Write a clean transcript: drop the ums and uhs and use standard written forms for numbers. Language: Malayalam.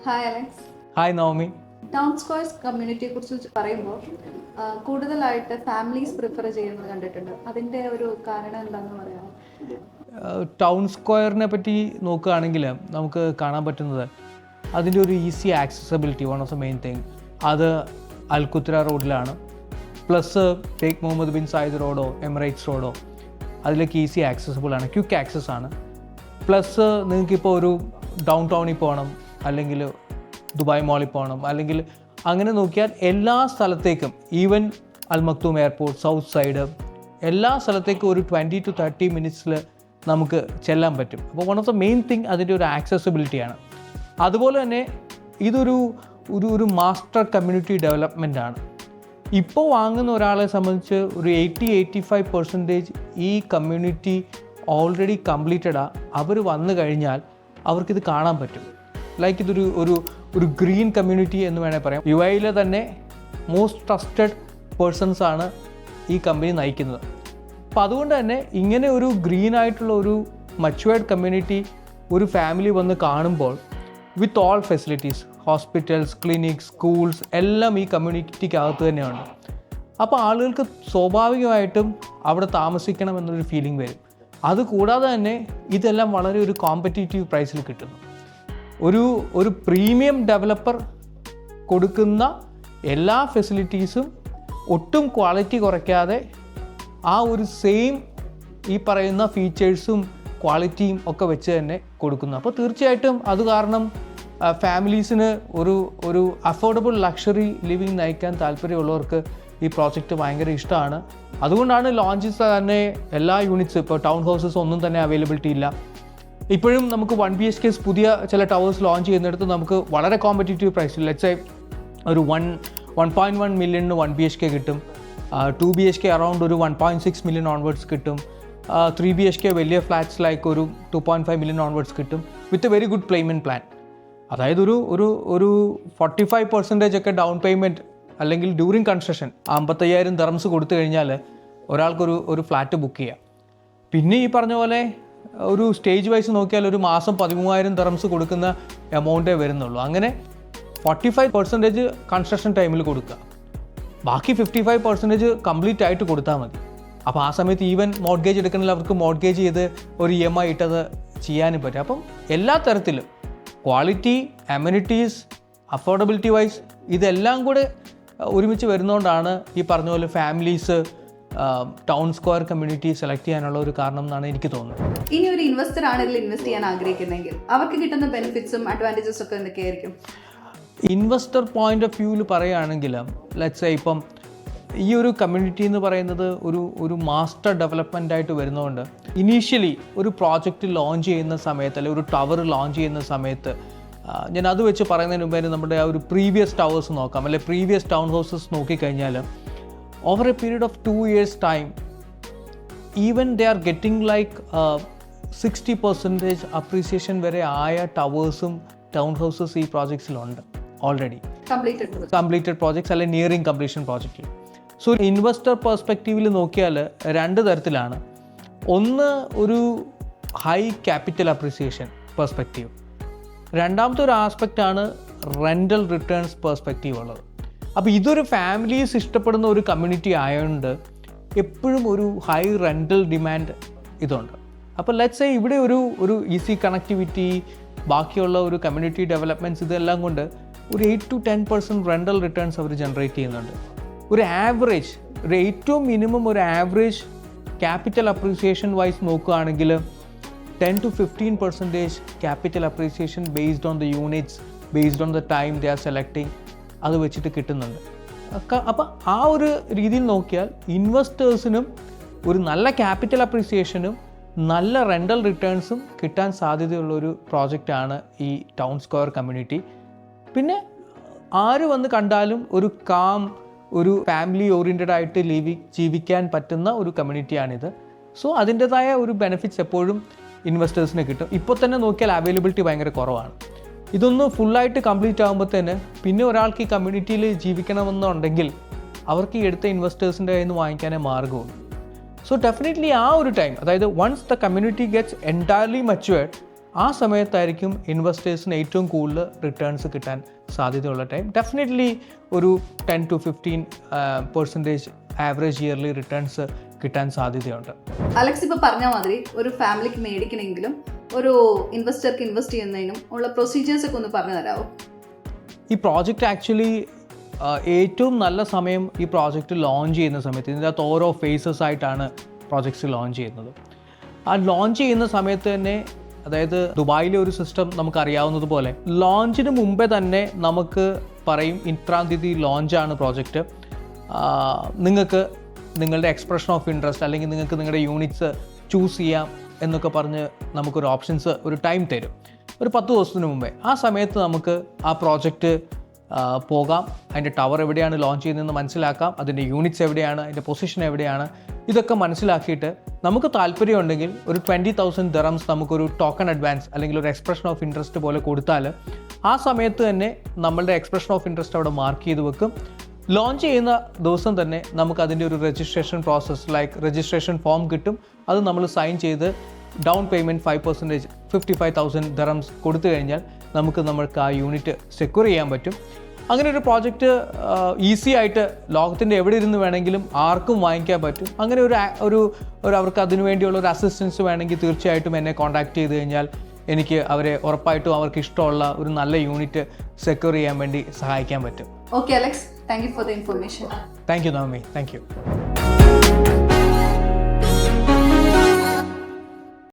Hi Alex. Hi Navami. Town squares കമ്മ്യൂണിറ്റിയെ കുറിച്ച് പറയുമ്പോൾ കൂടുതലായിട്ട് ഫാമിലീസ് പ്രിഫർ ചെയ്യുന്നത് കണ്ടിട്ടുണ്ട്. അതിൻ്റെ ഒരു കാരണം എന്താണെന്ന് പറയാമോ? ടൗൺ സ്ക്വയറിനെ പറ്റി നോക്കുകയാണെങ്കിൽ നമുക്ക് കാണാൻ പറ്റുന്നത് അതിൻ്റെ ഒരു easy accessibility, one of the main thing. അത് അൽകുത്ര റോഡിലാണ്. Plus Sheikh Mohammed bin Zayed റോഡോ എമിറേറ്റ്സ് റോഡോ അതിലേക്ക് ഈസി ആക്സസിബിൾ ആണ്, ക്വിക്ക് ആക്സസ് ആണ്. പ്ലസ് നിങ്ങൾക്കിപ്പോൾ ഒരു ഡൗൺ ടൗണിൽ പോകണം, അല്ലെങ്കിൽ ദുബായ് മോളിൽ പോകണം, അല്ലെങ്കിൽ അങ്ങനെ നോക്കിയാൽ എല്ലാ സ്ഥലത്തേക്കും, even Al Maktoum airport, south side, എല്ലാ സ്ഥലത്തേക്കും ഒരു 20 to 30 മിനിറ്റ്സിൽ നമുക്ക് ചെല്ലാൻ പറ്റും. അപ്പോൾ one of the main thing അതിൻ്റെ ഒരു ആക്സസിബിലിറ്റിയാണ്. അതുപോലെ തന്നെ ഇതൊരു ഒരു മാസ്റ്റർ കമ്മ്യൂണിറ്റി ഡെവലപ്മെൻ്റ് ആണ്. ഇപ്പോൾ വാങ്ങുന്ന ഒരാളെ സംബന്ധിച്ച് ഒരു 80-85% ഈ കമ്മ്യൂണിറ്റി ഓൾറെഡി കംപ്ലീറ്റഡാണ്. അവർ വന്നു കഴിഞ്ഞാൽ അവർക്കിത് കാണാൻ പറ്റും. ലൈക്ക് ഇതൊരു ഒരു ഗ്രീൻ കമ്മ്യൂണിറ്റി എന്ന് വേണേൽ പറയാം. UAE തന്നെ മോസ്റ്റ് ട്രസ്റ്റഡ് പേഴ്സൺസ് ആണ് ഈ കമ്പനി നയിക്കുന്നത്. അപ്പോൾ അതുകൊണ്ട് തന്നെ ഇങ്ങനെ ഒരു ഗ്രീൻ ആയിട്ടുള്ള ഒരു മച്വേർഡ് കമ്മ്യൂണിറ്റി ഒരു ഫാമിലി വന്ന് കാണുമ്പോൾ with all facilities, hospitals, clinics, schools എല്ലാം ഈ കമ്മ്യൂണിറ്റിക്കകത്ത് തന്നെയുണ്ട്. അപ്പോൾ ആളുകൾക്ക് സ്വാഭാവികമായിട്ടും അവിടെ താമസിക്കണം എന്നൊരു ഫീലിംഗ് വരും. അതുകൂടാതെ തന്നെ ഇതെല്ലാം വളരെ ഒരു കോമ്പറ്റീറ്റീവ് പ്രൈസിൽ കിട്ടുന്നു. ഒരു പ്രീമിയം ഡെവലപ്പർ കൊടുക്കുന്ന എല്ലാ ഫെസിലിറ്റീസും ഒട്ടും ക്വാളിറ്റി കുറയ്ക്കാതെ ആ ഒരു സെയിം ഈ പറയുന്ന ഫീച്ചേഴ്സും ക്വാളിറ്റിയും ഒക്കെ വെച്ച് തന്നെ കൊടുക്കുന്നു. അപ്പോൾ തീർച്ചയായിട്ടും അത് കാരണം ഫാമിലീസിന് ഒരു അഫോർഡബിൾ ലക്ഷറി ലിവിങ് നയിക്കാൻ താല്പര്യമുള്ളവർക്ക് ഈ പ്രോജക്റ്റ് ഭയങ്കര ഇഷ്ടമാണ്. അതുകൊണ്ടാണ് ലോഞ്ചസ് തന്നെ എല്ലാ യൂണിറ്റ്സ്, ഇപ്പോൾ ടൗൺ ഹൗസസ് ഒന്നും തന്നെ അവൈലബിലിറ്റി ഇല്ല. ഇപ്പോഴും നമുക്ക് 1 BHK പുതിയ ചില ടവേഴ്സ് ലോഞ്ച് ചെയ്യുന്നിടത്ത് നമുക്ക് വളരെ കോമ്പറ്റീറ്റീവ് പ്രൈസിൽ, ലെറ്റ്സ് സേ ഒരു 1.1 മില്യണിന് 1 BHK കിട്ടും. 2 BHK അറൗണ്ട് ഒരു 1.6 മില്യൺ ഓൺവേർഡ്സ് കിട്ടും. 3 BHK വലിയ ഫ്ലാറ്റ്സ് ലൈക്ക് ഒരു 2.5 മില്യൺ ഓൺവേർഡ്സ് കിട്ടും with a very good payment plan. അതായത് ഒരു 45% ഒക്കെ ഡൗൺ പേയ്മെൻറ്റ് അല്ലെങ്കിൽ ഡ്യൂറിങ് കൺസ്ട്രക്ഷൻ 55,000 ദിർഹംസ് കൊടുത്തു കഴിഞ്ഞാൽ ഒരാൾക്കൊരു ഫ്ലാറ്റ് ബുക്ക് ചെയ്യാം. പിന്നെ ഈ പറഞ്ഞ പോലെ ഒരു സ്റ്റേജ് വൈസ് നോക്കിയാൽ ഒരു മാസം 13,000 ദിർഹംസ് കൊടുക്കുന്ന എമൗണ്ടേ വരുന്നുള്ളൂ. അങ്ങനെ 45% കൺസ്ട്രക്ഷൻ ടൈമിൽ കൊടുക്കുക, ബാക്കി 55% കംപ്ലീറ്റ് ആയിട്ട് കൊടുത്താൽ മതി. അപ്പോൾ ആ സമയത്ത് ഈവൻ മോർഗേജ് എടുക്കണമെങ്കിൽ അവർക്ക് മോർഗേജ് ചെയ്ത് ഒരു EMI ഇട്ടത് ചെയ്യാനും പറ്റും. അപ്പം എല്ലാ തരത്തിലും ക്വാളിറ്റി, അമ്യൂണിറ്റീസ്, അഫോർഡബിലിറ്റി വൈസ് ഇതെല്ലാം കൂടെ ഒരുമിച്ച് വരുന്നതുകൊണ്ടാണ് ഈ പറഞ്ഞ പോലെ families town square community select ചെയ്യാനുള്ള ഒരു കാരണം എന്നാണ് എനിക്ക് തോന്നുന്നത്. ഇനി ഒരു ഇൻവെസ്റ്റർ ആണ് ഇതിൽ ഇൻവെസ്റ്റ് ചെയ്യാൻ ആഗ്രഹിക്കുന്നെങ്കിൽ അവർക്ക് കിട്ടുന്ന ബെനിഫിറ്റ്സും അഡ്വാൻറ്റേജസും ഒക്കെ എന്തൊക്കെയായിരിക്കും? ഇൻവെസ്റ്റർ പോയിന്റ് ഓഫ് വ്യൂവിൽ പറയുകയാണെങ്കിൽ ലെറ്റ്സ് സേ ഇപ്പം ഈ ഒരു കമ്മ്യൂണിറ്റി എന്ന് പറയുന്നത് ഒരു മാസ്റ്റർ ഡെവലപ്മെൻ്റ് ആയിട്ട് വരുന്നതുകൊണ്ട് ഇനീഷ്യലി ഒരു പ്രോജക്റ്റ് ലോഞ്ച് ചെയ്യുന്ന സമയത്ത്, അല്ലെങ്കിൽ ഒരു ടവർ ലോഞ്ച് ചെയ്യുന്ന സമയത്ത്, ഞാൻ അത് വെച്ച് പറയുന്നതിന് മുമ്പേ നമ്മുടെ ആ ഒരു പ്രീവിയസ് ടവേഴ്സ് നോക്കാം, അല്ലെങ്കിൽ പ്രീവിയസ് ടൗൺ ഹൗസസ് നോക്കിക്കഴിഞ്ഞാൽ over A period of 2 years time even they are getting like 60% appreciation വരെ ആയ ടവേഴ്സും ടൗൺ ഹൗസസ് ഈ പ്രോജക്ട്സിലുണ്ട് ഓൾറെഡി. കംപ്ലീറ്റഡ് പ്രോജക്ട്സ് അല്ലെങ്കിൽ നിയറിങ് കംപ്ലീഷൻ പ്രോജക്റ്റിൽ. സോ ഇൻവെസ്റ്റർ പെർസ്പെക്റ്റീവിൽ നോക്കിയാൽ 2 തരത്തിലാണ്. ഒന്ന് ഒരു ഹൈ ക്യാപിറ്റൽ അപ്രീസിയേഷൻ പെർസ്പെക്റ്റീവ്. രണ്ടാമത്തെ ഒരു ആസ്പെക്റ്റാണ് റെൻ്റൽ റിട്ടേൺസ് പെർസ്പെക്റ്റീവ് ഉള്ളത്. അപ്പോൾ ഇതൊരു ഫാമിലീസ് ഇഷ്ടപ്പെടുന്ന ഒരു കമ്മ്യൂണിറ്റി ആയതുകൊണ്ട് എപ്പോഴും ഒരു ഹൈ റെൻ്റൽ ഡിമാൻഡ് ഇതുണ്ട്. അപ്പോൾ ലെറ്റ്സ് സേ ഇവിടെ ഒരു ഈസി കണക്ടിവിറ്റി, ബാക്കിയുള്ള ഒരു കമ്മ്യൂണിറ്റി ഡെവലപ്മെൻറ്റ്സ്, ഇതെല്ലാം കൊണ്ട് ഒരു 8 to 10% റെൻ്റൽ റിട്ടേൺസ് അവർ ജനറേറ്റ് ചെയ്യുന്നുണ്ട്. ഒരു ആവറേജ്, ഒരു ഏറ്റവും മിനിമം ഒരു ആവറേജ് ക്യാപിറ്റൽ അപ്രീസിയേഷൻ വൈസ് നോക്കുകയാണെങ്കിൽ 10 to 15% capital appreciation based on the units, based on the time they are selecting, അത് വെച്ചിട്ട് കിട്ടുന്നുണ്ട്. അപ്പോൾ ആ ഒരു രീതിയിൽ നോക്കിയാൽ ഇൻവെസ്റ്റേഴ്സിനും ഒരു നല്ല ക്യാപിറ്റൽ അപ്രീസിയേഷനും നല്ല റെൻ്റൽ റിട്ടേൺസും കിട്ടാൻ സാധ്യതയുള്ളൊരു പ്രോജക്റ്റാണ് ഈ ടൗൺ സ്ക്വയർ കമ്മ്യൂണിറ്റി. പിന്നെ ആര് വന്ന് കണ്ടാലും ഒരു കാം, ഒരു ഫാമിലി ഓറിയൻറ്റഡ് ആയിട്ട് ജീവിക്കാൻ പറ്റുന്ന ഒരു കമ്മ്യൂണിറ്റിയാണിത്. സോ അതിൻ്റെതായ ഒരു ബെനിഫിറ്റ്സ് എപ്പോഴും ഇൻവെസ്റ്റേഴ്സിന് കിട്ടും. ഇപ്പോൾ തന്നെ നോക്കിയാൽ അവൈലബിലിറ്റി ഭയങ്കര കുറവാണ്. ഇതൊന്ന് ഫുള്ളായിട്ട് കംപ്ലീറ്റ് ആകുമ്പോൾ തന്നെ പിന്നെ ഒരാൾക്ക് ഈ കമ്മ്യൂണിറ്റിയിൽ ജീവിക്കണമെന്നുണ്ടെങ്കിൽ അവർക്ക് ഈ എടുത്ത ഇൻവെസ്റ്റേഴ്സിൻ്റെ കയ്യിൽ നിന്ന് വാങ്ങിക്കാനേ മാർഗമുള്ളൂ. സോ ഡെഫിനറ്റ്ലി ആ ഒരു ടൈം, അതായത് once the community gets entirely matured, ആ സമയത്തായിരിക്കും ഇൻവെസ്റ്റേഴ്സിന് ഏറ്റവും കൂടുതൽ റിട്ടേൺസ് കിട്ടാൻ സാധ്യതയുള്ള ടൈം. ഡെഫിനറ്റ്ലി ഒരു 10-15% ആവറേജ് ഇയർലി റിട്ടേൺസ് കിട്ടാൻ സാധ്യതയുണ്ട്. അലക്സ് ഇപ്പോൾ പറഞ്ഞ മാതിരി ഒരു ഫാമിലിക്ക് മേടിക്കണമെങ്കിലും ഒരു ഇൻവെസ്റ്റർക്ക് ഇൻവെസ്റ്റ് ചെയ്യുന്നതിനും ഉള്ള പ്രൊസീജിയേഴ്സ് ഒക്കെ ഒന്ന് പറഞ്ഞു തരാമോ? ഈ പ്രോജക്റ്റ് ആക്ച്വലി ഏറ്റവും നല്ല സമയം ഈ പ്രോജക്റ്റ് ലോഞ്ച് ചെയ്യുന്ന സമയത്ത്, ഇതിൻ്റെ അകത്ത് ഓരോ ഫേസസ് ആയിട്ടാണ് പ്രോജക്ട്സ് ലോഞ്ച് ചെയ്യുന്നത്. ആ ലോഞ്ച് ചെയ്യുന്ന സമയത്ത് തന്നെ, അതായത് ദുബായിലെ ഒരു സിസ്റ്റം നമുക്കറിയാവുന്നതുപോലെ ലോഞ്ചിന് മുമ്പേ തന്നെ നമുക്ക് പറയും ഇത്രാം തീയതി ലോഞ്ചാണ് പ്രോജക്റ്റ്, നിങ്ങൾക്ക് നിങ്ങളുടെ എക്സ്പ്രഷൻ ഓഫ് ഇൻട്രസ്റ്റ് അല്ലെങ്കിൽ നിങ്ങൾക്ക് നിങ്ങളുടെ യൂണിറ്റ്സ് ചൂസ് ചെയ്യാം എന്നൊക്കെ പറഞ്ഞ് നമുക്കൊരു ഓപ്ഷൻസ്, ഒരു ടൈം തരും ഒരു 10 ദിവസത്തിന് മുമ്പേ. ആ സമയത്ത് നമുക്ക് ആ പ്രോജക്റ്റ് പോകാം, അതിൻ്റെ ടവർ എവിടെയാണ് ലോഞ്ച് ചെയ്യുന്നതെന്ന് മനസ്സിലാക്കാം, അതിൻ്റെ യൂണിറ്റ്സ് എവിടെയാണ്, അതിൻ്റെ പൊസിഷൻ എവിടെയാണ്, ഇതൊക്കെ മനസ്സിലാക്കിയിട്ട് നമുക്ക് താല്പര്യമുണ്ടെങ്കിൽ ഒരു 20,000 dirhams നമുക്കൊരു ടോക്കൺ അഡ്വാൻസ് അല്ലെങ്കിൽ ഒരു എക്സ്പ്രഷൻ ഓഫ് ഇൻട്രസ്റ്റ് പോലെ കൊടുത്താൽ ആ സമയത്ത് തന്നെ നമ്മളുടെ എക്സ്പ്രഷൻ ഓഫ് ഇൻട്രസ്റ്റ് അവിടെ മാർക്ക് ചെയ്ത് വെക്കും. ലോഞ്ച് ചെയ്യുന്ന ദിവസം തന്നെ നമുക്ക് അതിൻ്റെ ഒരു registration process, like registration form കിട്ടും. അത് നമ്മൾ സൈൻ ചെയ്ത് ഡൗൺ പേയ്മെൻറ്റ് 5% 55,000 dirhams കൊടുത്തു കഴിഞ്ഞാൽ നമ്മൾക്ക് ആ യൂണിറ്റ് സെക്യൂർ ചെയ്യാൻ പറ്റും. അങ്ങനെ ഒരു പ്രോജക്റ്റ് ഈസി ആയിട്ട് ലോകത്തിൻ്റെ എവിടെ ഇരുന്ന് വേണമെങ്കിലും ആർക്കും വാങ്ങിക്കാൻ പറ്റും. അങ്ങനെ ഒരു അവർക്ക് അതിനു വേണ്ടിയുള്ള ഒരു അസിസ്റ്റൻസ് വേണമെങ്കിൽ തീർച്ചയായിട്ടും എന്നെ കോൺടാക്ട് ചെയ്ത് കഴിഞ്ഞാൽ എനിക്ക് അവരെ ഉറപ്പായിട്ടും അവർക്ക് ഇഷ്ടമുള്ള ഒരു നല്ല യൂണിറ്റ് സെക്യൂർ ചെയ്യാൻ വേണ്ടി സഹായിക്കാൻ പറ്റും. Okay Alex, thank you for the information. Thank you Navami, thank you.